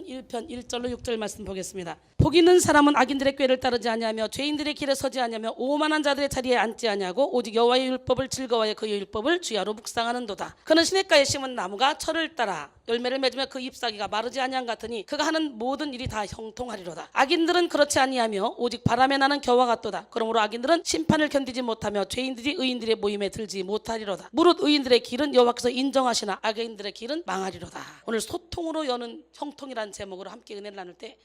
1편 1절로 6절 말씀 보겠습니다. 복 있는 사람은 악인들의 꾀를 따르지 아니하며 죄인들의 길에 서지 아니하며 오만한 자들의 자리에 앉지 아니하고 오직 여호와의 율법을 즐거워하여 그의 율법을 주야로 묵상하는도다. 그는 시냇가에 심은 나무가 철을 따라 열매를 맺으며 그 잎사귀가 마르지 아니한 같으니 그가 하는 모든 일이 다 형통하리로다. 악인들은 그렇지 아니하며 오직 바람에 나는 겨와 같도다. 그러므로 악인들은 심판을 견디지 못하며 죄인들이 의인들의 모임에 들지 못하리로다. 무릇 의인들의 길은 여호와께서 인정하시나 악인들의 길은 망하리로다. 오늘 소통으로 여는 형통이라는 제목으로 함께 은혜를 나눌 때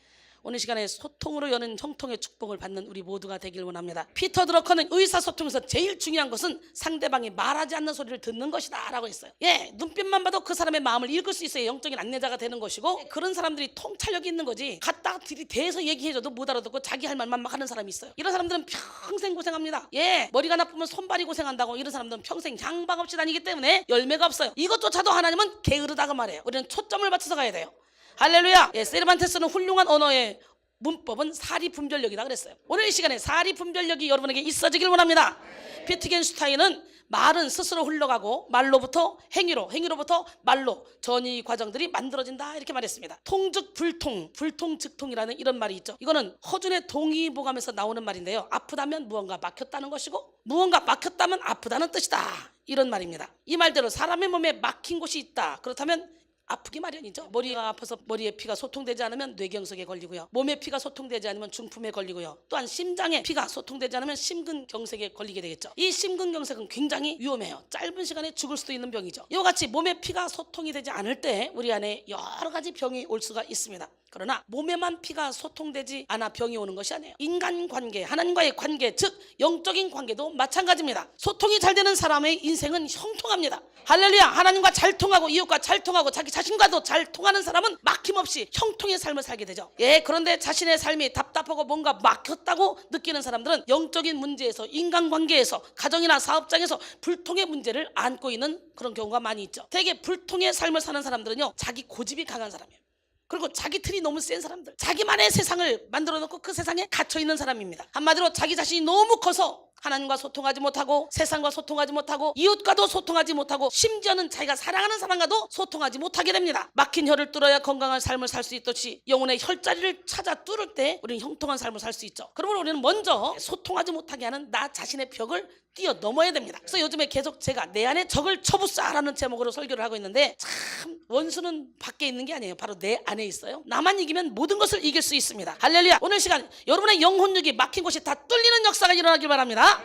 오늘 시간에 소통으로 여는 형통의 축복을 받는 우리 모두가 되길 원합니다. 피터 드러커는 의사소통에서 제일 중요한 것은 상대방이 말하지 않는 소리를 듣는 것이다 라고 했어요. 눈빛만 봐도 그 사람의 마음을 읽을 수 있어야 영적인 안내자가 되는 것이고, 그런 사람들이 통찰력이 있는 거지 갖다가 들이대서 얘기해줘도 못 알아듣고 자기 할 말만 막 하는 사람이 있어요. 이런 사람들은 평생 고생합니다. 머리가 나쁘면 손발이 고생한다고. 이런 사람들은 평생 양방 없이 다니기 때문에 열매가 없어요. 이것조차도 하나님은 게으르다고 말해요. 우리는 초점을 맞춰서 가야 돼요. 할렐루야. 세르반테스는 훌륭한 언어의 문법은 사리분별력이다 그랬어요. 오늘 이 시간에 사리분별력이 여러분에게 있어지길 원합니다. 비트겐슈타인은 말은 스스로 흘러가고 말로부터 행위로, 행위로부터 말로 전이 과정들이 만들어진다 이렇게 말했습니다. 통즉 불통, 불통즉통이라는 이런 말이 있죠. 이거는 허준의 동의보감에서 나오는 말인데요. 아프다면 무언가 막혔다는 것이고 무언가 막혔다면 아프다는 뜻이다, 이런 말입니다. 이 말대로 사람의 몸에 막힌 곳이 있다. 그렇다면 아프기 마련이죠. 머리가 아파서 머리에 피가 소통되지 않으면 뇌경색에 걸리고요. 몸에 피가 소통되지 않으면 중풍에 걸리고요. 또한 심장에 피가 소통되지 않으면 심근경색에 걸리게 되겠죠. 이 심근경색은 굉장히 위험해요. 짧은 시간에 죽을 수도 있는 병이죠. 이와 같이 몸에 피가 소통이 되지 않을 때 우리 안에 여러 가지 병이 올 수가 있습니다. 그러나 몸에만 피가 소통되지 않아 병이 오는 것이 아니에요. 인간관계, 하나님과의 관계, 즉 영적인 관계도 마찬가지입니다. 소통이 잘 되는 사람의 인생은 형통합니다. 할렐루야. 하나님과 잘 통하고 이웃과 잘 통하고 자기 자신과도 잘 통하는 사람은 막힘없이 형통의 삶을 살게 되죠. 그런데 자신의 삶이 답답하고 뭔가 막혔다고 느끼는 사람들은 영적인 문제에서, 인간관계에서, 가정이나 사업장에서 불통의 문제를 안고 있는 그런 경우가 많이 있죠. 대개 불통의 삶을 사는 사람들은요, 자기 고집이 강한 사람이에요. 그리고 자기 틀이 너무 센 사람들, 자기만의 세상을 만들어 놓고 그 세상에 갇혀 있는 사람입니다. 한마디로 자기 자신이 너무 커서 하나님과 소통하지 못하고 세상과 소통하지 못하고 이웃과도 소통하지 못하고 심지어는 자기가 사랑하는 사람과도 소통하지 못하게 됩니다. 막힌 혀를 뚫어야 건강한 삶을 살 수 있듯이 영혼의 혈자리를 찾아 뚫을 때 우리는 형통한 삶을 살 수 있죠. 그러므로 우리는 먼저 소통하지 못하게 하는 나 자신의 벽을 뛰어넘어야 됩니다. 그래서 요즘에 계속 제가 내 안에 적을 쳐부싸라는 제목으로 설교를 하고 있는데, 참 원수는 밖에 있는 게 아니에요. 바로 내 안에 있어요. 나만 이기면 모든 것을 이길 수 있습니다. 할렐루야. 오늘 시간 여러분의 영혼력이 막힌 곳이 다 뚫리는 역사가 일어나길 바랍니다.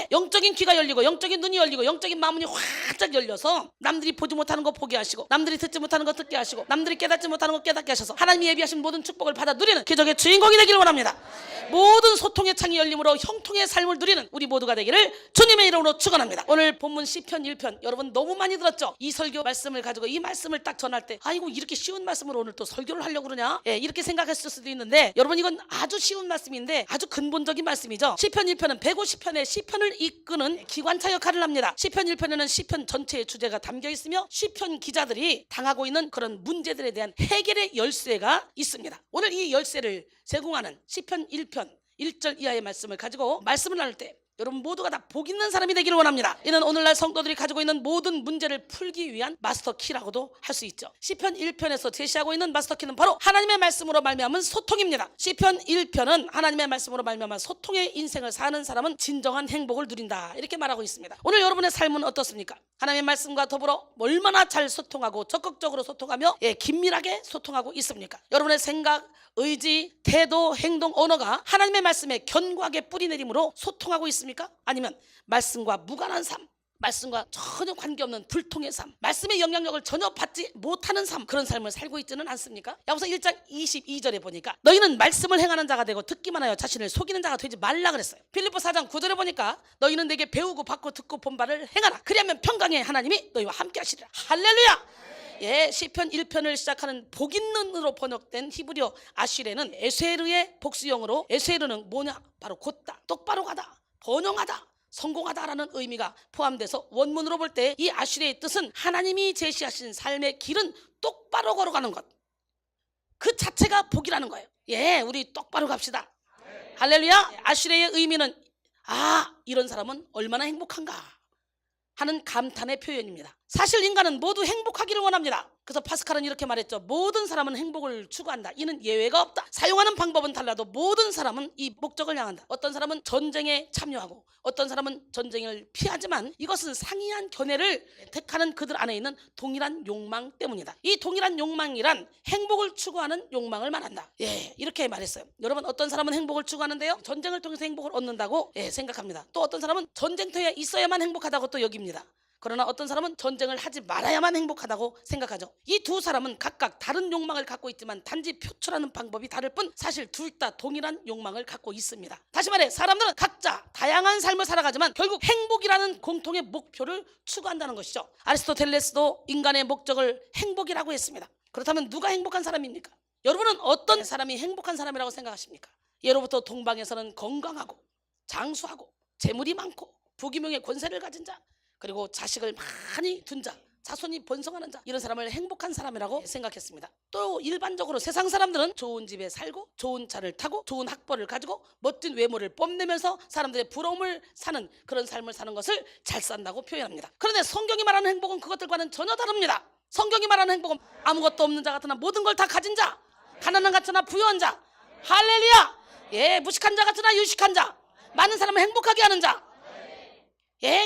영적인 귀가 열리고 영적인 눈이 열리고 영적인 마음이 활짝 열려서 남들이 보지 못하는 거 보게 하시고 남들이 듣지 못하는 거 듣게 하시고 남들이 깨닫지 못하는 거 깨닫게 하셔서 하나님이 예비하신 모든 축복을 받아 누리는 기적의 주인공이 되길 원합니다. 모든 소통의 창이 열림으로 형통의 삶을 누리는 우리 모두가 되기를 주님의 이름으로 축원합니다. 오늘 본문 시편 1편 여러분 너무 많이 들었죠? 이 설교 말씀을 가지고 이 말씀을 딱 전할 때 아이고 이렇게 쉬운 말씀으로 오늘 또 설교를 하려고 그러냐, 이렇게 생각했을 수도 있는데, 여러분 이건 아주 쉬운 말씀인데 아주 근본적인 말씀이죠. 시편 1편은 150편의 시편을 이끄는 기관차 역할을 합니다. 시편 1편에는 시편 전체의 주제가 담겨 있으며 시편 기자들이 당하고 있는 그런 문제들에 대한 해결의 열쇠가 있습니다. 오늘 이 열쇠를 제공하는 시편 1편 1절 이하의 말씀을 가지고 말씀을 나눌 때 여러분 모두가 다 복 있는 사람이 되기를 원합니다. 이는 오늘날 성도들이 가지고 있는 모든 문제를 풀기 위한 마스터키라고도 할 수 있죠. 시편 1편에서 제시하고 있는 마스터키는 바로 하나님의 말씀으로 말미암은 소통입니다. 시편 1편은 하나님의 말씀으로 말미암아 소통의 인생을 사는 사람은 진정한 행복을 누린다 이렇게 말하고 있습니다. 오늘 여러분의 삶은 어떻습니까? 하나님의 말씀과 더불어 얼마나 잘 소통하고 적극적으로 소통하며 긴밀하게 소통하고 있습니까? 여러분의 생각, 의지, 태도, 행동, 언어가 하나님의 말씀에 견고하게 뿌리내림으로 소통하고 있습니까? 아니면 말씀과 무관한 삶, 말씀과 전혀 관계없는 불통의 삶, 말씀의 영향력을 전혀 받지 못하는 삶, 그런 삶을 살고 있지는 않습니까? 야고보서 1장 22절에 보니까 너희는 말씀을 행하는 자가 되고 듣기만 하여 자신을 속이는 자가 되지 말라 그랬어요. 필립보 4장 9절에 보니까 너희는 내게 배우고 받고 듣고 본 바를 행하라. 그리하면 평강의 하나님이 너희와 함께 하시리라. 할렐루야. 시편 1편을 시작하는 복 있는으로 번역된 히브리어 아쉬레는 에세르의 복수형으로, 에세르는 뭐냐? 바로 곧다, 똑바로 가다, 번영하다, 성공하다라는 의미가 포함돼서 원문으로 볼 때 이 아쉬레의 뜻은 하나님이 제시하신 삶의 길은 똑바로 걸어가는 것, 그 자체가 복이라는 거예요. 우리 똑바로 갑시다. 할렐루야. 아쉬레의 의미는 이런 사람은 얼마나 행복한가 하는 감탄의 표현입니다. 사실 인간은 모두 행복하기를 원합니다. 그래서 파스칼은 이렇게 말했죠. 모든 사람은 행복을 추구한다. 이는 예외가 없다. 사용하는 방법은 달라도 모든 사람은 이 목적을 향한다. 어떤 사람은 전쟁에 참여하고 어떤 사람은 전쟁을 피하지만 이것은 상이한 견해를 택하는 그들 안에 있는 동일한 욕망 때문이다. 이 동일한 욕망이란 행복을 추구하는 욕망을 말한다. 이렇게 말했어요. 여러분, 어떤 사람은 행복을 추구하는데요, 전쟁을 통해서 행복을 얻는다고 생각합니다. 또 어떤 사람은 전쟁터에 있어야만 행복하다고 또 여깁니다. 그러나 어떤 사람은 전쟁을 하지 말아야만 행복하다고 생각하죠. 이 두 사람은 각각 다른 욕망을 갖고 있지만 단지 표출하는 방법이 다를 뿐 사실 둘 다 동일한 욕망을 갖고 있습니다. 다시 말해, 사람들은 각자 다양한 삶을 살아가지만 결국 행복이라는 공통의 목표를 추구한다는 것이죠. 아리스토텔레스도 인간의 목적을 행복이라고 했습니다. 그렇다면 누가 행복한 사람입니까? 여러분은 어떤 사람이 행복한 사람이라고 생각하십니까? 예로부터 동방에서는 건강하고 장수하고 재물이 많고 부귀명예 권세를 가진 자, 그리고 자식을 많이 둔 자, 자손이 번성하는 자, 이런 사람을 행복한 사람이라고 생각했습니다. 또 일반적으로 세상 사람들은 좋은 집에 살고 좋은 차를 타고 좋은 학벌을 가지고 멋진 외모를 뽐내면서 사람들의 부러움을 사는 그런 삶을 사는 것을 잘 산다고 표현합니다. 그런데 성경이 말하는 행복은 그것들과는 전혀 다릅니다. 성경이 말하는 행복은 아무것도 없는 자 같으나 모든 걸 다 가진 자, 가난한 같으나 부유한 자, 할렐루야, 무식한 자 같으나 유식한 자, 많은 사람을 행복하게 하는 자.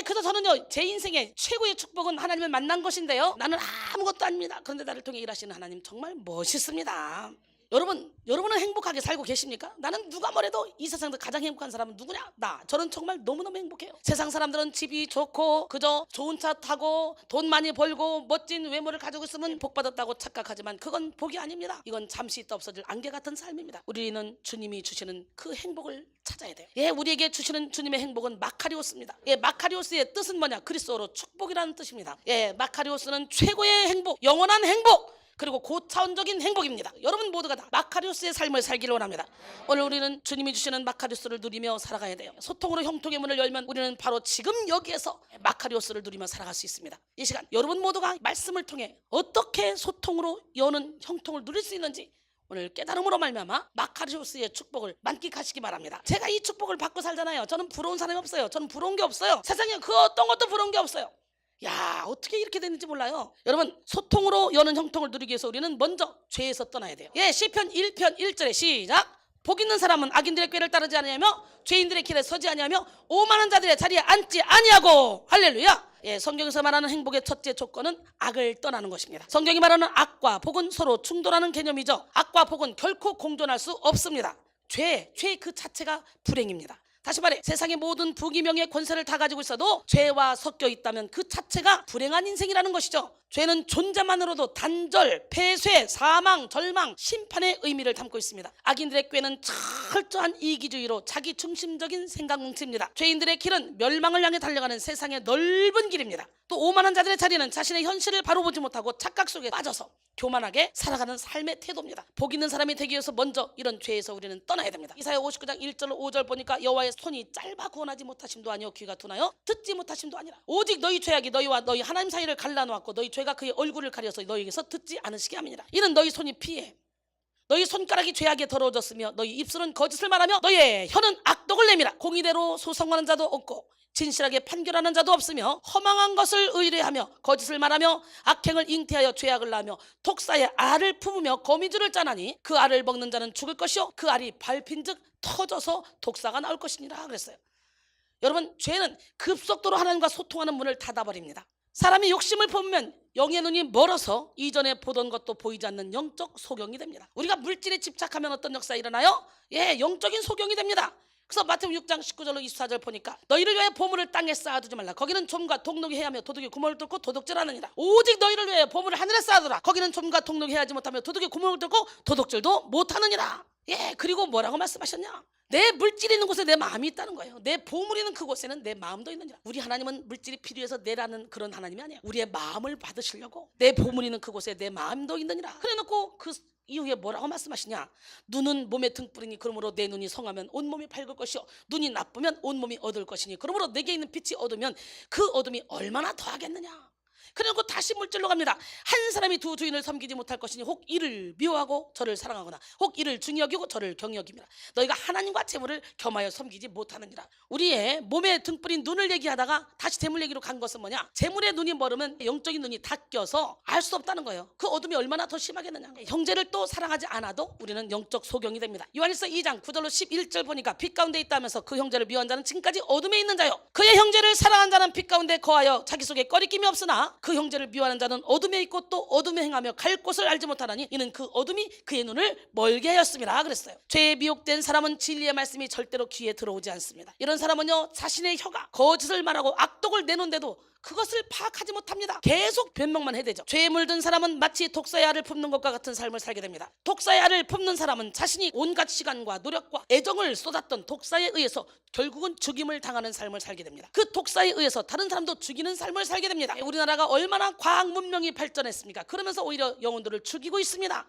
그래서 저는요, 제 인생의 최고의 축복은 하나님을 만난 것인데요, 나는 아무것도 아닙니다. 그런데 나를 통해 일하시는 하나님 정말 멋있습니다. 여러분은 행복하게 살고 계십니까? 나는 누가 뭐래도 이 세상에서 가장 행복한 사람은 누구냐? 저는 정말 너무너무 행복해요. 세상 사람들은 집이 좋고 그저 좋은 차 타고 돈 많이 벌고 멋진 외모를 가지고 있으면 복 받았다고 착각하지만 그건 복이 아닙니다. 이건 잠시 있다 없어질 안개 같은 삶입니다. 우리는 주님이 주시는 그 행복을 찾아야 돼요. 우리에게 주시는 주님의 행복은 마카리오스입니다. 마카리오스의 뜻은 뭐냐? 그리스어로 축복이라는 뜻입니다. 마카리오스는 최고의 행복, 영원한 행복, 그리고 고차원적인 행복입니다. 여러분 모두가 다 마카리오스의 삶을 살기를 원합니다. 오늘 우리는 주님이 주시는 마카리오스를 누리며 살아가야 돼요. 소통으로 형통의 문을 열면 우리는 바로 지금 여기에서 마카리오스를 누리며 살아갈 수 있습니다. 이 시간 여러분 모두가 말씀을 통해 어떻게 소통으로 여는 형통을 누릴 수 있는지 오늘 깨달음으로 말미암아 마카리오스의 축복을 만끽하시기 바랍니다. 제가 이 축복을 받고 살잖아요. 저는 부러운 사람이 없어요. 저는 부러운 게 없어요. 세상에 그 어떤 것도 부러운 게 없어요. 어떻게 이렇게 되는지 몰라요. 여러분, 소통으로 여는 형통을 누리기 위해서 우리는 먼저 죄에서 떠나야 돼요. 시편 1편 1절에 시작. 복 있는 사람은 악인들의 꾀를 따르지 아니하며 죄인들의 길에 서지 아니하며 오만한 자들의 자리에 앉지 아니하고. 할렐루야. 성경에서 말하는 행복의 첫째 조건은 악을 떠나는 것입니다. 성경이 말하는 악과 복은 서로 충돌하는 개념이죠. 악과 복은 결코 공존할 수 없습니다. 죄 그 자체가 불행입니다. 다시 말해, 세상의 모든 부귀명예 권세를 다 가지고 있어도 죄와 섞여 있다면 그 자체가 불행한 인생이라는 것이죠. 죄는 존재만으로도 단절, 폐쇄, 사망, 절망, 심판의 의미를 담고 있습니다. 악인들의 꾀는 철저한 이기주의로 자기 중심적인 생각 뭉칩니다. 죄인들의 길은 멸망을 향해 달려가는 세상의 넓은 길입니다. 또 오만한 자들의 자리는 자신의 현실을 바로 보지 못하고 착각 속에 빠져서 교만하게 살아가는 삶의 태도입니다. 복 있는 사람이 되기 위해서 먼저 이런 죄에서 우리는 떠나야 됩니다. 이사야 59장 1절 5절 보니까 여호와의 손이 짧아 구원하지 못하심도 아니요 귀가 둔하여 듣지 못하심도 아니라 오직 너희 죄악이 너희와 너희 하나님 사이를 갈라놓았고 너희 죄가 그의 얼굴을 가려서 너희에게서 듣지 않으시게 함이니라. 이는 너희 손이 피해 너희 손가락이 죄악에 더러워졌으며 너희 입술은 거짓을 말하며 너희의 혀는 악독을 내밀어 공의대로 소송하는 자도 없고 진실하게 판결하는 자도 없으며 허망한 것을 의뢰하며 거짓을 말하며 악행을 잉태하여 죄악을 낳으며 독사의 알을 품으며 거미줄을 짜나니 그 알을 먹는 자는 죽을 것이요 그 알이 밟힌즉 터져서 독사가 나올 것이니라 그랬어요. 여러분, 죄는 급속도로 하나님과 소통하는 문을 닫아버립니다. 사람이 욕심을 품으면 영의 눈이 멀어서 이전에 보던 것도 보이지 않는 영적 소경이 됩니다. 우리가 물질에 집착하면 어떤 역사가 일어나요? 영적인 소경이 됩니다. 그래서 마태복음 6장 19절로 24절 보니까 너희를 위하여 보물을 땅에 쌓아두지 말라. 거기는 좀과 동록이 해하며 도둑이 구멍을 뚫고 도둑질하느니라. 오직 너희를 위하여 보물을 하늘에 쌓아두라. 거기는 좀과 동록이 해하지 못하며 도둑이 구멍을 뚫고 도둑질도 못하느니라. 그리고 뭐라고 말씀하셨냐? 내 물질이 있는 곳에 내 마음이 있다는 거예요. 내 보물이 있는 그곳에는 내 마음도 있느니라. 우리 하나님은 물질이 필요해서 내라는 그런 하나님이 아니에요. 우리의 마음을 받으시려고 내 보물이 있는 그곳에 내 마음도 있느니라. 그래놓고 그 이후에 뭐라고 말씀하시냐? 눈은 몸의 등불이니 그러므로 내 눈이 성하면 온몸이 밝을 것이요 눈이 나쁘면 온몸이 어두울 것이니 그러므로 내게 있는 빛이 어두면 그 어둠이 얼마나 더하겠느냐? 그리고 다시 물질로 갑니다. 한 사람이 두 주인을 섬기지 못할 것이니 혹 이를 미워하고 저를 사랑하거나 혹 이를 중히 여기고 저를 경히 여김이라. 너희가 하나님과 재물을 겸하여 섬기지 못하느니라. 우리의 몸에 등불인 눈을 얘기하다가 다시 재물 얘기로 간 것은 뭐냐? 재물의 눈이 멀으면 영적인 눈이 닫혀서 알 수 없다는 거예요. 그 어둠이 얼마나 더 심하겠느냐. 형제를 또 사랑하지 않아도 우리는 영적 소경이 됩니다. 요한일서 2장 9절로 11절 보니까 빛 가운데 있다면서 그 형제를 미워한 자는 지금까지 어둠에 있는 자요, 그의 형제를 사랑한 자는 빛 가운데 거하여 자기 속에 꺼리낌이 없으나 그 형제를 미워하는 자는 어둠에 있고 또 어둠에 행하며 갈 곳을 알지 못하나니 이는 그 어둠이 그의 눈을 멀게 하였습니다 그랬어요. 죄에 미혹된 사람은 진리의 말씀이 절대로 귀에 들어오지 않습니다. 이런 사람은요, 자신의 혀가 거짓을 말하고 악독을 내놓은데도 그것을 파악하지 못합니다. 계속 변명만 해대죠. 죄에 물든 사람은 마치 독사의 알을 품는 것과 같은 삶을 살게 됩니다. 독사의 알을 품는 사람은 자신이 온갖 시간과 노력과 애정을 쏟았던 독사에 의해서 결국은 죽임을 당하는 삶을 살게 됩니다. 그 독사에 의해서 다른 사람도 죽이는 삶을 살게 됩니다. 우리나라가 얼마나 과학 문명이 발전했습니까? 그러면서 오히려 영혼들을 죽이고 있습니다.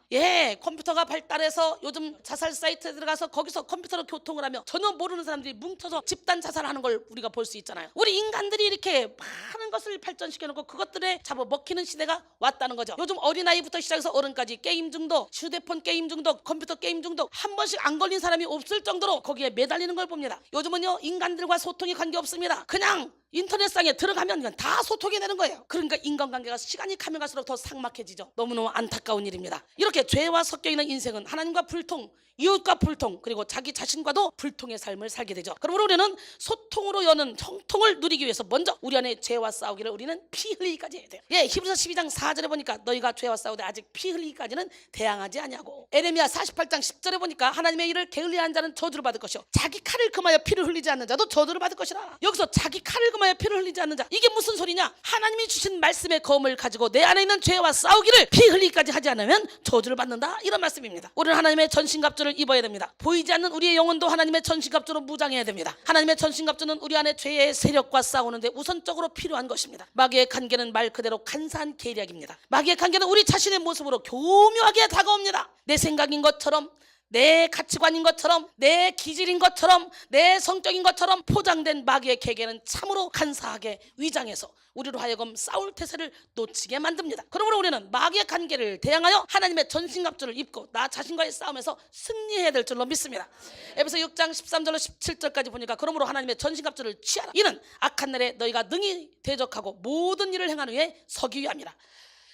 컴퓨터가 발달해서 요즘 자살 사이트에 들어가서 거기서 컴퓨터로 교통을 하며 전혀 모르는 사람들이 뭉쳐서 집단 자살하는 걸 우리가 볼 수 있잖아요. 우리 인간들이 이렇게 많은 것을 발전시켜놓고 그것들에 잡아먹히는 시대가 왔다는 거죠. 요즘 어린아이부터 시작해서 어른까지 게임 중독, 휴대폰 게임 중독, 컴퓨터 게임 중독, 한 번씩 안 걸린 사람이 없을 정도로 거기에 매달리는 걸 봅니다. 요즘은요, 인간들과 소통이 관계없습니다. 그냥 인터넷상에 들어가면 다 소통이 되는 거예요. 그러니까 인간관계가 시간이 가면 갈수록 더 삭막해지죠. 너무너무 안타까운 일입니다. 이렇게 죄와 섞여 있는 인생은 하나님과 불통, 이웃과 불통, 그리고 자기 자신과도 불통의 삶을 살게 되죠. 그러므로 우리는 소통으로 여는 형통을 누리기 위해서 먼저 우리 안에 죄와 싸우기를 우리는 피 흘리기까지 해야 돼요. 히브리서 12장 4절에 보니까 너희가 죄와 싸우되 아직 피 흘리기까지는 대항하지 아니하고, 에레미야 48장 10절에 보니까 하나님의 일을 게을리한 자는 저주를 받을 것이요 자기 칼을 금하여 피를 흘리지 않는 자도 저주를 받을 것이라. 여기서 자기 칼을 금하여 피를 흘리지 않는 자, 이게 무슨 소리냐? 하나님이 주신 말씀의 검을 가지고 내 안에 있는 죄와 싸우기를 피 흘리기까지 하지 않으면 저주를 받는다, 이런 말씀입니다. 우리는 하나님의 전신갑주를 입어야 됩니다. 보이지 않는 우리의 영혼도 하나님의 전신갑주로 무장해야 됩니다. 하나님의 전신갑주는 우리 안에 죄의 세력과 싸우는데 우선적으로 필요한 것입니다. 마귀의 관계는 말 그대로 간사한 계략입니다. 마귀의 관계는 우리 자신의 모습으로 교묘하게 다가옵니다. 내 생각인 것처럼, 내 가치관인 것처럼, 내 기질인 것처럼, 내 성격인 것처럼 포장된 마귀의 계계는 참으로 간사하게 위장해서 우리로 하여금 싸울 태세를 놓치게 만듭니다. 그러므로 우리는 마귀의 관계를 대항하여 하나님의 전신갑주를 입고 나 자신과의 싸움에서 승리해야 될 줄로 믿습니다. 에베소 6장 13절로 17절까지 보니까 그러므로 하나님의 전신갑주를 취하라. 이는 악한 날에 너희가 능히 대적하고 모든 일을 행하는 후에 서기 위함이라.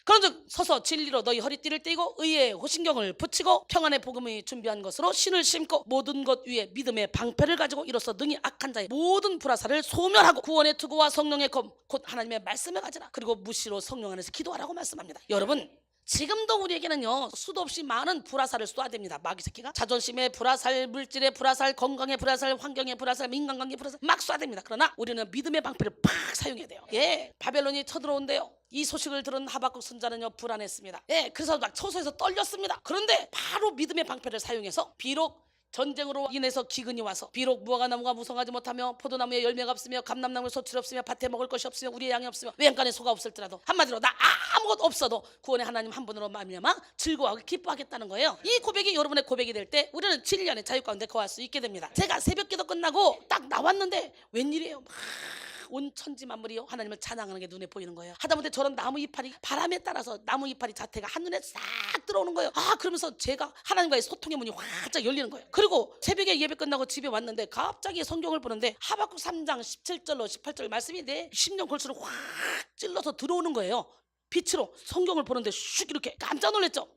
그런즉 서서 진리로 너희 허리띠를 띠고 의의 호신경을 붙이고 평안의 복음이 준비한 것으로 신을 신고 모든 것 위에 믿음의 방패를 가지고 이로써 능히 악한 자의 모든 불화살을 소멸하고 구원의 투구와 성령의 검 곧 하나님의 말씀을 가지라. 그리고 무시로 성령 안에서 기도하라고 말씀합니다. 여러분, 지금도 우리에게는요, 수도 없이 많은 불화살을 쏘아댑니다. 마귀 새끼가 자존심의 불화살, 물질의 불화살, 건강의 불화살, 환경의 불화살, 인간관계 불화살 막 쏘아댑니다. 그러나 우리는 믿음의 방패를 팍 사용해야 돼요. 바벨론이 쳐들어온대요. 이 소식을 들은 하박국 선자는요, 불안했습니다. 그래서 막 처소에서 떨렸습니다. 그런데 바로 믿음의 방패를 사용해서 비록 전쟁으로 인해서 기근이 와서, 비록 무화과 나무가 무성하지 못하며 포도나무에 열매가 없으며 감람나무에 소출이 없으며 밭에 먹을 것이 없으며 우리의 양이 없으며 외양간에 소가 없을지라도, 한마디로 나 아무것도 없어도 구원의 하나님 한 분으로 말미암아 즐거워하고 기뻐하겠다는 거예요. 이 고백이 여러분의 고백이 될 때 우리는 진리안의 자유 가운데 거할 수 있게 됩니다. 제가 새벽기도 끝나고 딱 나왔는데 웬일이에요? 온 천지 만물이 하나님을 찬양하는 게 눈에 보이는 거예요. 하다못해 저런 나무 이파리, 바람에 따라서 나무 이파리 자태가 한눈에 싹 들어오는 거예요. 그러면서 제가 하나님과의 소통의 문이 활짝 열리는 거예요. 그리고 새벽에 예배 끝나고 집에 왔는데 갑자기 성경을 보는데 하박국 3장 17절로 18절 말씀이 내 심령 골수를 확 찔러서 들어오는 거예요. 빛으로 성경을 보는데 슉 이렇게 깜짝 놀랐죠.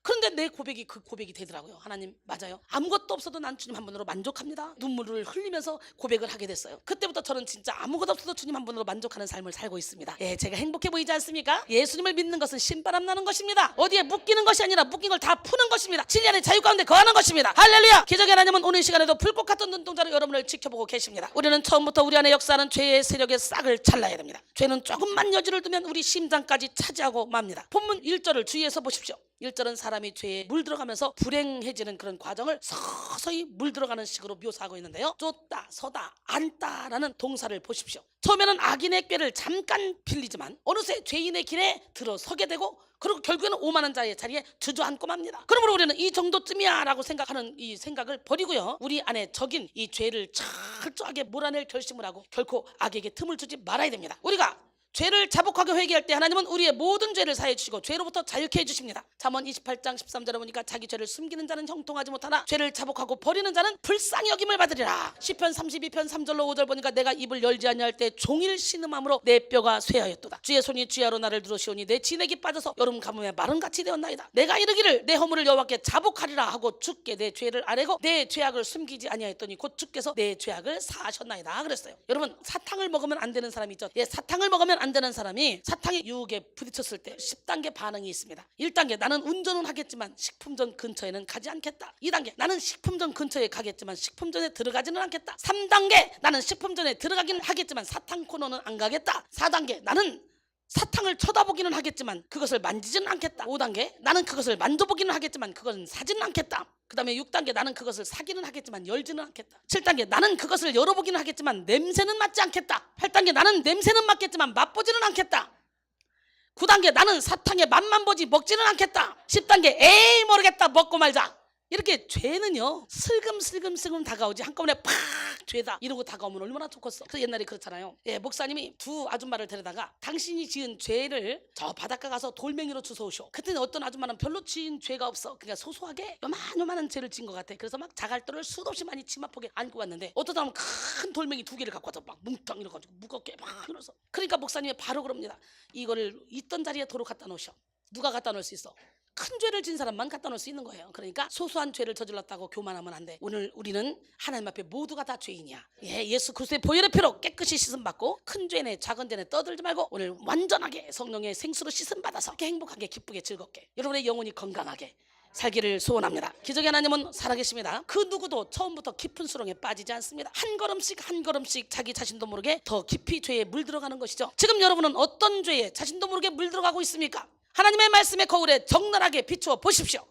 그런데 내 고백이 그 고백이 되더라고요. 하나님, 맞아요. 아무것도 없어도 난 주님 한 분으로 만족합니다. 눈물을 흘리면서 고백을 하게 됐어요. 그때부터 저는 진짜 아무것도 없어도 주님 한 분으로 만족하는 삶을 살고 있습니다. 제가 행복해 보이지 않습니까? 예수님을 믿는 것은 신바람 나는 것입니다. 어디에 묶이는 것이 아니라 묶인 걸 다 푸는 것입니다. 진리 안에 자유 가운데 거하는 것입니다. 할렐루야. 기적의 하나님은 오늘 시간에도 불꽃 같은 눈동자로 여러분을 지켜보고 계십니다. 우리는 처음부터 우리 안에 역사하는 죄의 세력의 싹을 잘라야 됩니다. 죄는 조금만 여지를 두면 우리 심장까지 차지하고 맙니다. 본문 1절을 주의해서 보십시오. 1절은 사람이 죄에 물들어가면서 불행해지는 그런 과정을 서서히 물들어가는 식으로 묘사하고 있는데요, 쫓다, 서다, 앉다라는 동사를 보십시오. 처음에는 악인의 꾀를 잠깐 빌리지만 어느새 죄인의 길에 들어서게 되고, 그리고 결국에는 오만한 자의 자리에 주저앉고 맙니다. 그러므로 우리는 이 정도쯤이야 라고 생각하는 이 생각을 버리고요, 우리 안에 적인 이 죄를 철저하게 몰아낼 결심을 하고 결코 악에게 틈을 주지 말아야 됩니다. 우리가 죄를 자복하게 회개할 때 하나님은 우리의 모든 죄를 사해 주시고 죄로부터 자유케 해 주십니다. 잠언 28장 13절에 보니까 자기 죄를 숨기는 자는 형통하지 못하나 죄를 자복하고 버리는 자는 불쌍히 여김을 받으리라. 시편 32편 3절로 5절 보니까 내가 입을 열지 아니할 때 종일 신음함으로 내 뼈가 쇠하였도다. 주의 손이 주야로 나를 들으시오니 내 진액이 빠져서 여름 가뭄에 마른같이 되었나이다. 내가 이르기를 내 허물을 여호와께 자복하리라 하고 주께 내 죄를 아뢰고 내 죄악을 숨기지 아니하였더니 곧 주께서 내 죄악을 사하셨나이다 그랬어요. 여러분, 사탕을 먹으면 안 되는 사람이 있죠. 사탕을 먹으면 안 되는 사람이 사탕의 유혹에 부딪혔을 때 10단계 반응이 있습니다. 1단계, 나는 운전은 하겠지만 식품점 근처에는 가지 않겠다. 2단계, 나는 식품점 근처에 가겠지만 식품점에 들어가지는 않겠다. 3단계, 나는 식품점에 들어가기는 하겠지만 사탕 코너는 안 가겠다. 4단계, 나는 사탕을 쳐다보기는 하겠지만 그것을 만지지는 않겠다. 5단계, 나는 그것을 만져보기는 하겠지만 그것은 사지는 않겠다. 그 다음에 6단계, 나는 그것을 사기는 하겠지만 열지는 않겠다. 7단계, 나는 그것을 열어보기는 하겠지만 냄새는 맡지 않겠다. 8단계, 나는 냄새는 맡겠지만 맛보지는 않겠다. 9단계, 나는 사탕의 맛만 보지 먹지는 않겠다. 10단계, 에이 모르겠다, 먹고 말자. 이렇게 죄는요 슬금슬금 다가오지 한꺼번에 팍 죄다 이러고 다가오면 얼마나 좋겠어. 그래서 옛날에 그렇잖아요. 목사님이 두 아줌마를 데려다가 당신이 지은 죄를 저 바닷가 가서 돌멩이로 주워오쇼. 그때는 어떤 아줌마는 별로 지은 죄가 없어. 그러니까 소소하게 요만한 죄를 지은 것 같아. 그래서 막 자갈돌을 수도 없이 많이 치마폭에 안고 왔는데 어떤 사람은 큰 돌멩이 2개를 갖고 와서 막 뭉텅 이래가지고 무겁게 막 이러면서, 그러니까 목사님이 바로 그럽니다. 이거를 있던 자리에 도로 갖다 놓으셔. 누가 갖다 놓을 수 있어? 큰 죄를 진 사람만 갖다 놓을 수 있는 거예요. 그러니까 소소한 죄를 저질렀다고 교만하면 안 돼. 오늘 우리는 하나님 앞에 모두가 다 죄인이야. 예수 그리스도의 보혈의 피로 깨끗이 씻음 받고 큰 죄네 작은 죄네 떠들지 말고 오늘 완전하게 성령의 생수로 씻음 받아서 행복하게 기쁘게 즐겁게 여러분의 영혼이 건강하게 살기를 소원합니다. 기적의 하나님은 살아계십니다. 그 누구도 처음부터 깊은 수렁에 빠지지 않습니다. 한 걸음씩 자기 자신도 모르게 더 깊이 죄에 물들어가는 것이죠. 지금 여러분은 어떤 죄에 자신도 모르게 물들어가고 있습니까? 하나님의 말씀의 거울에 적나라하게 비추어 보십시오.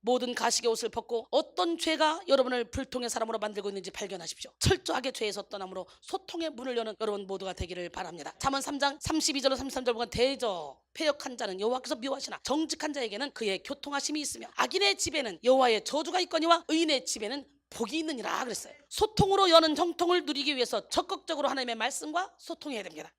모든 가식의 옷을 벗고 어떤 죄가 여러분을 불통의 사람으로 만들고 있는지 발견하십시오. 철저하게 죄에서 떠남으로 소통의 문을 여는 여러분 모두가 되기를 바랍니다. 잠언 3장 32절로 33절 보면 대저 패역한 자는 여호와께서 미워하시나 정직한 자에게는 그의 교통하심이 있으며 악인의 집에는 여호와의 저주가 있거니와 의인의 집에는 복이 있느니라 그랬어요. 소통으로 여는 형통을 누리기 위해서 적극적으로 하나님의 말씀과 소통해야 됩니다.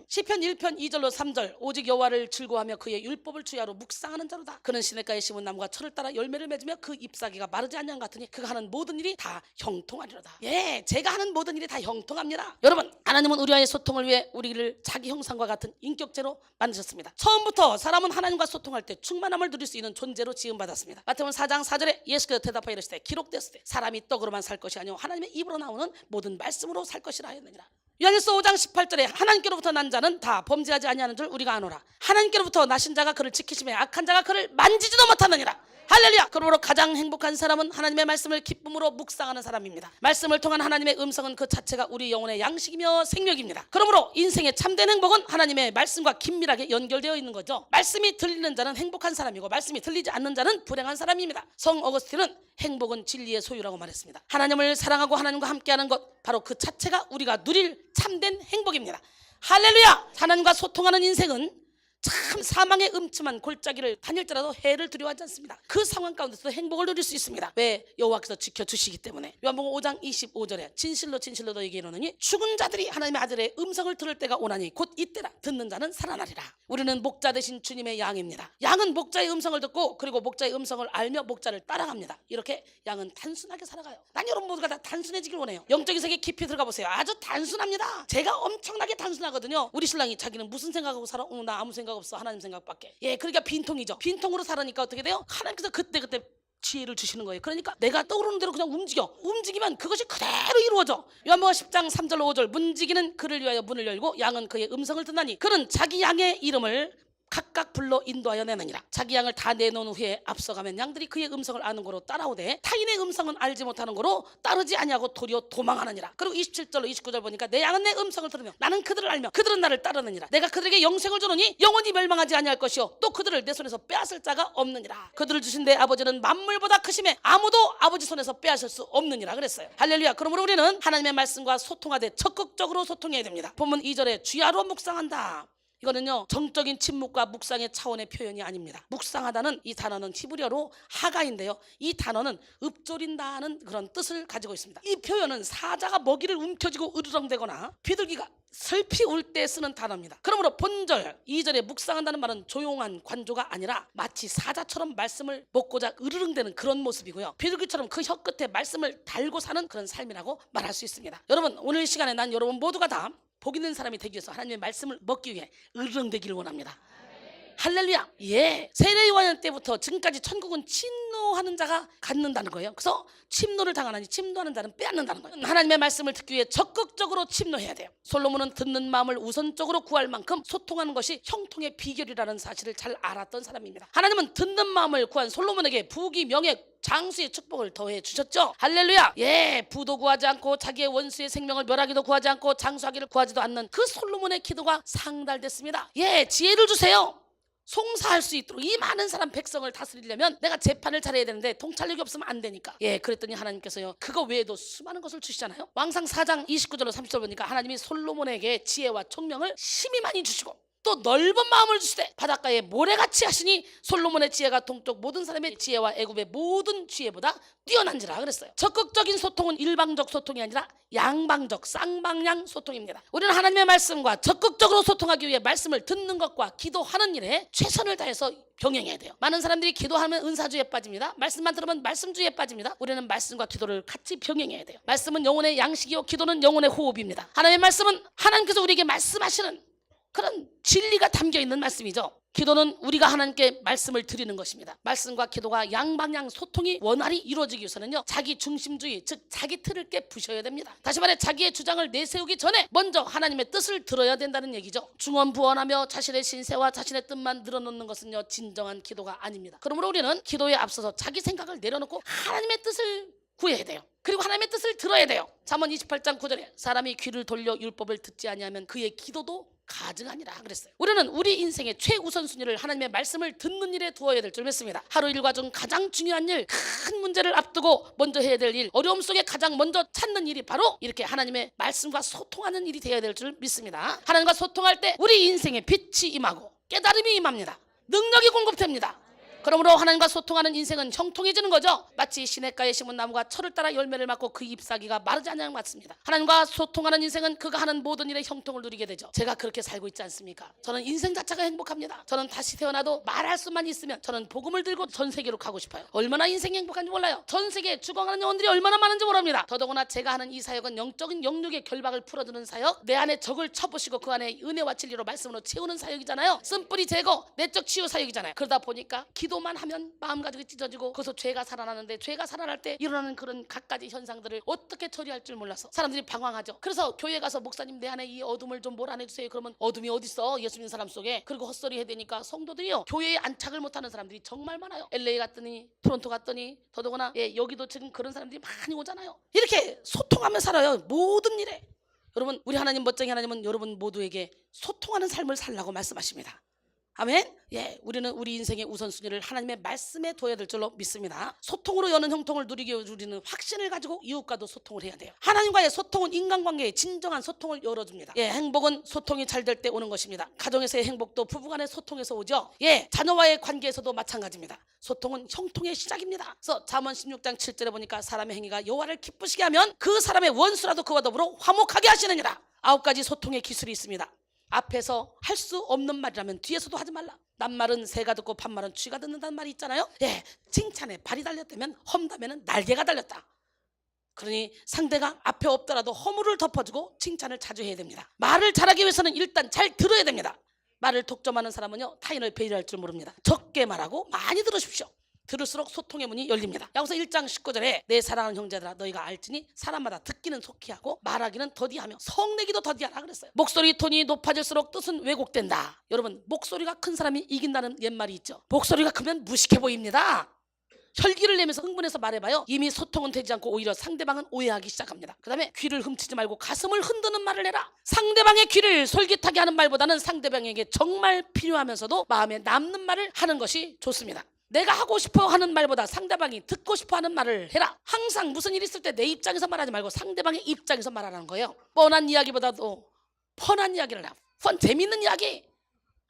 시편 1편 2절로 3절 오직 여호와를 즐거워하며 그의 율법을 주야로 묵상하는 자로다. 그는 시냇가에 심은 나무가 철을 따라 열매를 맺으며 그 잎사귀가 마르지 않는 것 같으니 그가 하는 모든 일이 다 형통하리로다. 제가 하는 모든 일이 다 형통합니다. 여러분, 하나님은 우리와의 소통을 위해 우리를 자기 형상과 같은 인격체로 만드셨습니다. 처음부터 사람은 하나님과 소통할 때 충만함을 누릴 수 있는 존재로 지음받았습니다. 마태복음 4장 4절에 예수께서 대답하여 이르시되 기록되었을 때 사람이 떡으로만 살 것이 아니오 하나님의 입으로 나오는 모든 말씀으로 살 것이라 하였느니라. 요한일서 5장 18절에 하나님께로부터 난 자는 다 범죄하지 아니하는 줄 우리가 아노라. 하나님께로부터 나신 자가 그를 지키시며 악한 자가 그를 만지지도 못하느니라. 할렐루야. 그러므로 가장 행복한 사람은 하나님의 말씀을 기쁨으로 묵상하는 사람입니다. 말씀을 통한 하나님의 음성은 그 자체가 우리 영혼의 양식이며 생명입니다. 그러므로 인생의 참된 행복은 하나님의 말씀과 긴밀하게 연결되어 있는 거죠. 말씀이 들리는 자는 행복한 사람이고 말씀이 들리지 않는 자는 불행한 사람입니다. 성 어거스틴은 행복은 진리의 소유라고 말했습니다. 하나님을 사랑하고 하나님과 함께하는 것, 바로 그 자체가 우리가 누릴 참된 행복입니다. 할렐루야. 하나님과 소통하는 인생은 참 사망의 음침한 골짜기를 다닐지라도 해를 두려워하지 않습니다. 그 상황 가운데서도 행복을 누릴 수 있습니다. 왜? 여호와께서 지켜주시기 때문에. 요한복음 5장 25절에 진실로 진실로 너희에게 이르노니 죽은 자들이 하나님의 아들의 음성을 들을 때가 오나니 곧 이때라. 듣는 자는 살아나리라. 우리는 목자 되신 주님의 양입니다. 양은 목자의 음성을 듣고 그리고 목자의 음성을 알며 목자를 따라갑니다. 이렇게 양은 단순하게 살아가요. 난 여러분 모두가 다 단순해지길 원해요. 영적인 세계 깊이 들어가 보세요. 아주 단순합니다. 제가 엄청나게 단순하거든요. 우리 신랑이 자기는 무슨 생각하고 살아? 나 아무 생각 없어. 하나님 생각밖에. 그러니까 빈통이죠. 빈통으로 살으니까 어떻게 돼요? 하나님께서 그때 지혜를 주시는 거예요. 그러니까 내가 떠오르는 대로 그냥 움직이면 그것이 그대로 이루어져. 요한복음 10장 3절로 5절 문지기는 그를 위하여 문을 열고 양은 그의 음성을 듣나니 그는 자기 양의 이름을 각각 불러 인도하여 내느니라. 자기 양을 다 내놓은 후에 앞서가면 양들이 그의 음성을 아는 거로 따라오되 타인의 음성은 알지 못하는 거로 따르지 아니하고 도리어 도망하느니라. 그리고 27절로 29절 보니까 내 양은 내 음성을 들으며 나는 그들을 알며 그들은 나를 따르느니라. 내가 그들에게 영생을 주노니 영원히 멸망하지 아니할 것이요 또 그들을 내 손에서 빼앗을 자가 없느니라. 그들을 주신 내 아버지는 만물보다 크심에 아무도 아버지 손에서 빼앗을 수 없느니라 그랬어요. 할렐루야. 그러므로 우리는 하나님의 말씀과 소통하되 적극적으로 소통해야 됩니다. 본문 2절에 주야로 묵상한다. 이거는요 정적인 침묵과 묵상의 차원의 표현이 아닙니다. 묵상하다는 이 단어는 히브리어로 하가인데요, 이 단어는 읊조린다는 그런 뜻을 가지고 있습니다. 이 표현은 사자가 먹이를 움켜쥐고 으르렁대거나 비둘기가 슬피 울 때 쓰는 단어입니다. 그러므로 본절 2절에 묵상한다는 말은 조용한 관조가 아니라 마치 사자처럼 말씀을 먹고자 으르렁대는 그런 모습이고요, 비둘기처럼 그 혀 끝에 말씀을 달고 사는 그런 삶이라고 말할 수 있습니다. 여러분, 오늘 시간에 난 여러분 모두가 다 복 있는 사람이 되기 위해서 하나님의 말씀을 먹기 위해 으르렁대기를 원합니다. 할렐루야. 예, 세례 요한 때부터 지금까지 천국은 침노하는 자가 갖는다는 거예요. 그래서 침노를 당하나니 침노하는 자는 빼앗는다는 거예요. 하나님의 말씀을 듣기 위해 적극적으로 침노해야 돼요. 솔로몬은 듣는 마음을 우선적으로 구할 만큼 소통하는 것이 형통의 비결이라는 사실을 잘 알았던 사람입니다. 하나님은 듣는 마음을 구한 솔로몬에게 부귀 명예 장수의 축복을 더해 주셨죠. 할렐루야. 예, 부도 구하지 않고 자기의 원수의 생명을 멸하기도 구하지 않고 장수하기를 구하지도 않는 그 솔로몬의 기도가 상달됐습니다. 예, 지혜를 주세요. 송사할 수 있도록. 이 많은 사람 백성을 다스리려면 내가 재판을 잘해야 되는데 통찰력이 없으면 안 되니까. 예, 그랬더니 하나님께서요 그거 외에도 수많은 것을 주시잖아요. 왕상 4장 29절로 30절 보니까 하나님이 솔로몬에게 지혜와 총명을 심히 많이 주시고 또 넓은 마음을 주시되 바닷가에 모래같이 하시니 솔로몬의 지혜가 동쪽 모든 사람의 지혜와 애굽의 모든 지혜보다 뛰어난지라 그랬어요. 적극적인 소통은 일방적 소통이 아니라 양방적 쌍방향 소통입니다. 우리는 하나님의 말씀과 적극적으로 소통하기 위해 말씀을 듣는 것과 기도하는 일에 최선을 다해서 병행해야 돼요. 많은 사람들이 기도하면 은사주의에 빠집니다. 말씀만 들으면 말씀주의에 빠집니다. 우리는 말씀과 기도를 같이 병행해야 돼요. 말씀은 영혼의 양식이요 기도는 영혼의 호흡입니다. 하나님의 말씀은 하나님께서 우리에게 말씀하시는 그런 진리가 담겨있는 말씀이죠. 기도는 우리가 하나님께 말씀을 드리는 것입니다. 말씀과 기도가 양방향 소통이 원활히 이루어지기 위해서는요 자기 중심주의, 즉 자기 틀을 깨부셔야 됩니다. 다시 말해 자기의 주장을 내세우기 전에 먼저 하나님의 뜻을 들어야 된다는 얘기죠. 중언부언하며 자신의 신세와 자신의 뜻만 늘어놓는 것은요 진정한 기도가 아닙니다. 그러므로 우리는 기도에 앞서서 자기 생각을 내려놓고 하나님의 뜻을 구해야 돼요. 그리고 하나님의 뜻을 들어야 돼요. 잠언 28장 9절에 사람이 귀를 돌려 율법을 듣지 아니하면 그의 기도도 가증하니라 그랬어요. 우리는 우리 인생의 최우선순위를 하나님의 말씀을 듣는 일에 두어야 될 줄 믿습니다. 하루 일과 중 가장 중요한 일, 큰 문제를 앞두고 먼저 해야 될 일, 어려움 속에 가장 먼저 찾는 일이 바로 이렇게 하나님의 말씀과 소통하는 일이 되어야 될 줄 믿습니다. 하나님과 소통할 때 우리 인생에 빛이 임하고 깨달음이 임합니다. 능력이 공급됩니다. 그러므로 하나님과 소통하는 인생은 형통해지는 거죠. 마치 시냇가에 심은 나무가 철을 따라 열매를 맺고 그 잎사귀가 마르지 않는 것 같습니다. 하나님과 소통하는 인생은 그가 하는 모든 일에 형통을 누리게 되죠. 제가 그렇게 살고 있지 않습니까? 저는 인생 자체가 행복합니다. 저는 다시 태어나도 말할 수만 있으면 저는 복음을 들고 전 세계로 가고 싶어요. 얼마나 인생이 행복한지 몰라요. 전 세계에 죽어가는 영혼들이 얼마나 많은지 모릅니다. 더더구나 제가 하는 이 사역은 영적인 영육의 결박을 풀어주는 사역, 내 안에 적을 쳐부시고 그 안에 은혜와 진리로 말씀으로 채우는 사역이잖아요. 쓴뿌리 제거, 내적 치유 사역이잖아요. 그러다 보니까 기도만 하면 마음가짐이 찢어지고 거기서 죄가 살아나는데 죄가 살아날 때 일어나는 그런 갖가지 현상들을 어떻게 처리할 줄 몰라서 사람들이 방황하죠. 그래서 교회 가서 목사님 내 안에 이 어둠을 좀 몰아내주세요. 그러면 어둠이 어딨어? 예수 믿는 사람 속에. 그리고 헛소리 해야 되니까 성도들이요 교회에 안착을 못하는 사람들이 정말 많아요. LA 갔더니 토론토 갔더니 더더구나 여기도 지금 그런 사람들이 많이 오잖아요. 이렇게 소통하며 살아요. 모든 일에. 여러분, 우리 하나님 멋쟁이 하나님은 여러분 모두에게 소통하는 삶을 살라고 말씀하십니다. 아멘. 예, 우리는 우리 인생의 우선순위를 하나님의 말씀에 둬야 될 줄로 믿습니다. 소통으로 여는 형통을 누리기 위해 우리는 확신을 가지고 이웃과도 소통을 해야 돼요. 하나님과의 소통은 인간관계의 진정한 소통을 열어줍니다. 예, 행복은 소통이 잘 될 때 오는 것입니다. 가정에서의 행복도 부부간의 소통에서 오죠. 예, 자녀와의 관계에서도 마찬가지입니다. 소통은 형통의 시작입니다. 그래서 잠언 16장 7절에 보니까 사람의 행위가 여호와를 기쁘시게 하면 그 사람의 원수라도 그와 더불어 화목하게 하시느니라. 9가지 소통의 기술이 있습니다. 앞에서 할 수 없는 말이라면 뒤에서도 하지 말라. 낱말은 새가 듣고 반말은 쥐가 듣는다는 말이 있잖아요. 예, 칭찬에 발이 달렸다면 험담에는 날개가 달렸다. 그러니 상대가 앞에 없더라도 허물을 덮어주고 칭찬을 자주 해야 됩니다. 말을 잘하기 위해서는 일단 잘 들어야 됩니다. 말을 독점하는 사람은요 타인을 배려할 줄 모릅니다. 적게 말하고 많이 들으십시오. 들을수록 소통의 문이 열립니다. 야고보서 1장 19절에 내 사랑하는 형제들아 너희가 알지니 사람마다 듣기는 속히 하고 말하기는 더디하며 성내기도 더디하라 그랬어요. 목소리 톤이 높아질수록 뜻은 왜곡된다. 여러분, 목소리가 큰 사람이 이긴다는 옛말이 있죠. 목소리가 크면 무식해 보입니다. 혈기를 내면서 흥분해서 말해봐요. 이미 소통은 되지 않고 오히려 상대방은 오해하기 시작합니다. 그 다음에 귀를 훔치지 말고 가슴을 흔드는 말을 해라. 상대방의 귀를 솔깃하게 하는 말보다는 상대방에게 정말 필요하면서도 마음에 남는 말을 하는 것이 좋습니다. 내가 하고 싶어 하는 말보다 상대방이 듣고 싶어 하는 말을 해라. 항상 무슨 일 있을 때 내 입장에서 말하지 말고 상대방의 입장에서 말하라는 거예요. 뻔한 이야기보다도 펀한 이야기를 해라. 재밌는 이야기.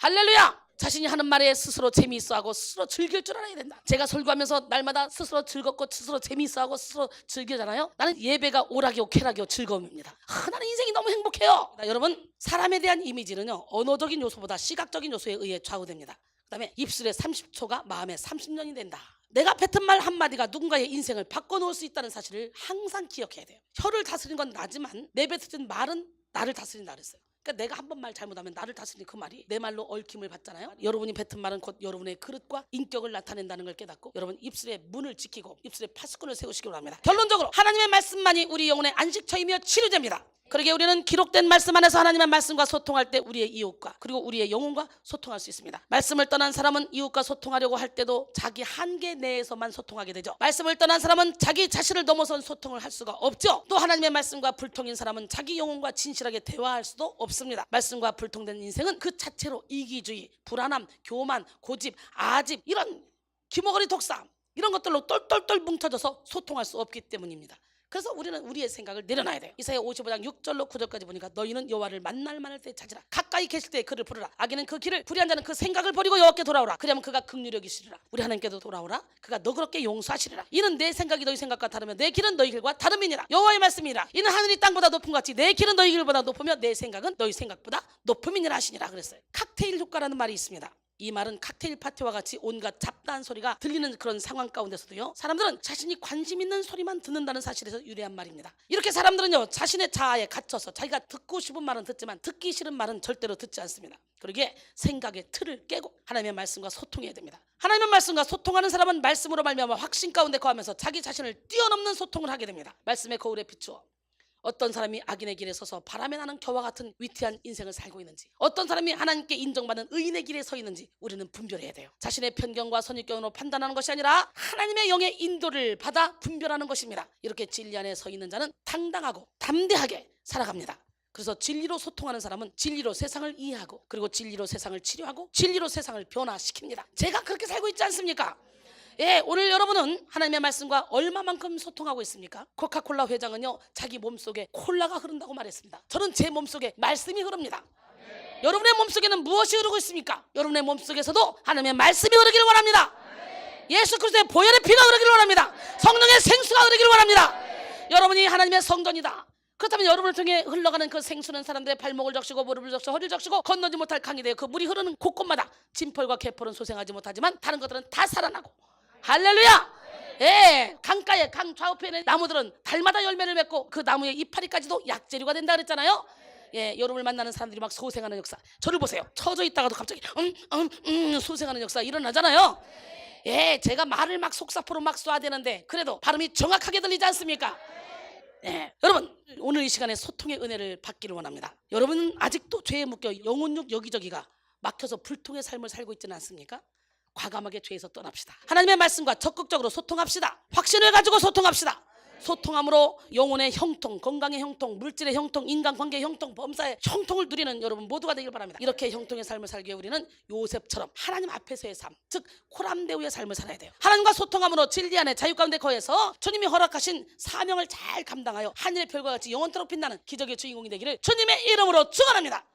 할렐루야. 자신이 하는 말에 스스로 재미있어하고 스스로 즐길 줄 알아야 된다. 제가 설교하면서 날마다 스스로 즐겁고 스스로 재미있어하고 스스로 즐기잖아요. 나는 예배가 오락이요 쾌락이요 즐거움입니다. 나는 인생이 너무 행복해요. 여러분, 사람에 대한 이미지는요, 언어적인 요소보다 시각적인 요소에 의해 좌우됩니다. 그 다음에 입술의 30초가 마음의 30년이 된다. 내가 뱉은 말 한마디가 누군가의 인생을 바꿔놓을 수 있다는 사실을 항상 기억해야 돼요. 혀를 다스리는 건 나지만 내뱉은 말은 나를 다스린다 그랬어요. 그러니까 내가 한 번 말 잘못하면 나를 다스리는 그 말이 내 말로 얽힘을 받잖아요. 여러분이 뱉은 말은 곧 여러분의 그릇과 인격을 나타낸다는 걸 깨닫고 여러분 입술의 문을 지키고 입술의 파수꾼을 세우시기 바랍니다. 결론적으로 하나님의 말씀만이 우리 영혼의 안식처이며 치료제입니다. 그러게 우리는 기록된 말씀 안에서 하나님의 말씀과 소통할 때 우리의 이웃과 그리고 우리의 영혼과 소통할 수 있습니다. 말씀을 떠난 사람은 이웃과 소통하려고 할 때도 자기 한계 내에서만 소통하게 되죠. 말씀을 떠난 사람은 자기 자신을 넘어선 소통을 할 수가 없죠. 또 하나님의 말씀과 불통인 사람은 자기 영혼과 진실하게 대화할 수도 없습니다. 말씀과 불통된 인생은 그 자체로 이기주의, 불안함, 교만, 고집, 아집 이런 기머거리 독사 이런 것들로 똘똘똘 뭉쳐져서 소통할 수 없기 때문입니다. 그래서 우리는 우리의 생각을 내려놔야 돼요. 이사야 55장 6절로 9절까지 보니까 너희는 여호와를 만날 만할 때 찾으라. 가까이 계실 때 그를 부르라. 악인은 그 길을 불의한 자는 그 생각을 버리고 여호와께 돌아오라. 그러면 그가 긍휼히 여기시리라. 우리 하나님께도 돌아오라. 그가 너그럽게 용서하시리라. 이는 내 생각이 너희 생각과 다르며 내 길은 너희 길과 다름이니라. 여호와의 말씀이니라. 이는 하늘이 땅보다 높은 것 같이 내 길은 너희 길보다 높으며 내 생각은 너희 생각보다 높음이니라 하시니라 그랬어요. 칵테일 효과라는 말이 있습니다. 이 말은 칵테일 파티와 같이 온갖 잡다한 소리가 들리는 그런 상황 가운데서도요, 사람들은 자신이 관심 있는 소리만 듣는다는 사실에서 유래한 말입니다. 이렇게 사람들은요, 자신의 자아에 갇혀서 자기가 듣고 싶은 말은 듣지만 듣기 싫은 말은 절대로 듣지 않습니다. 그러기에 생각의 틀을 깨고 하나님의 말씀과 소통해야 됩니다. 하나님의 말씀과 소통하는 사람은 말씀으로 말미암아 확신 가운데 거하면서 자기 자신을 뛰어넘는 소통을 하게 됩니다. 말씀의 거울에 비추어 어떤 사람이 악인의 길에 서서 바람에 나는 겨와 같은 위태한 인생을 살고 있는지, 어떤 사람이 하나님께 인정받는 의인의 길에 서 있는지 우리는 분별해야 돼요. 자신의 편견과 선입견으로 판단하는 것이 아니라 하나님의 영의 인도를 받아 분별하는 것입니다. 이렇게 진리 안에 서 있는 자는 당당하고 담대하게 살아갑니다. 그래서 진리로 소통하는 사람은 진리로 세상을 이해하고 그리고 진리로 세상을 치료하고 진리로 세상을 변화시킵니다. 제가 그렇게 살고 있지 않습니까? 예, 오늘 여러분은 하나님의 말씀과 얼마만큼 소통하고 있습니까? 코카콜라 회장은요, 자기 몸속에 콜라가 흐른다고 말했습니다. 저는 제 몸속에 말씀이 흐릅니다. 여러분의 몸속에는 무엇이 흐르고 있습니까? 여러분의 몸속에서도 하나님의 말씀이 흐르길 원합니다. 예수 그리스도의 보혈의 피가 흐르길 원합니다. 성령의 생수가 흐르길 원합니다. 여러분이 하나님의 성전이다. 그렇다면 여러분을 통해 흘러가는 그 생수는 사람들의 발목을 적시고 무릎을 적시고 허리를 적시고 건너지 못할 강이 되어 그 물이 흐르는 곳곳마다 진펄과 개펄은 소생하지 못하지만 다른 것들은 다 살아나고, 할렐루야! 예, 강가에 강 좌우편에 나무들은 달마다 열매를 맺고 그 나무의 이파리까지도 약재료가 된다 그랬잖아요. 예, 여러분을 만나는 사람들이 막 소생하는 역사. 저를 보세요. 처져 있다가도 갑자기 소생하는 역사 일어나잖아요. 예, 제가 말을 막 속사포로 막 쏴대는데 그래도 발음이 정확하게 들리지 않습니까? 예, 여러분 오늘 이 시간에 소통의 은혜를 받기를 원합니다. 여러분은 아직도 죄에 묶여 영혼육 여기저기가 막혀서 불통의 삶을 살고 있지는 않습니까? 과감하게 죄에서 떠납시다. 하나님의 말씀과 적극적으로 소통합시다. 확신을 가지고 소통합시다. 소통함으로 영혼의 형통, 건강의 형통, 물질의 형통, 인간관계의 형통, 범사의 형통을 누리는 여러분 모두가 되길 바랍니다. 이렇게 형통의 삶을 살기 위해 우리는 요셉처럼 하나님 앞에서의 삶, 즉 코람데우의 삶을 살아야 돼요. 하나님과 소통함으로 진리 안에 자유 가운데 거해서 주님이 허락하신 사명을 잘 감당하여 하늘의 별과 같이 영원토록 빛나는 기적의 주인공이 되기를 주님의 이름으로 축원합니다.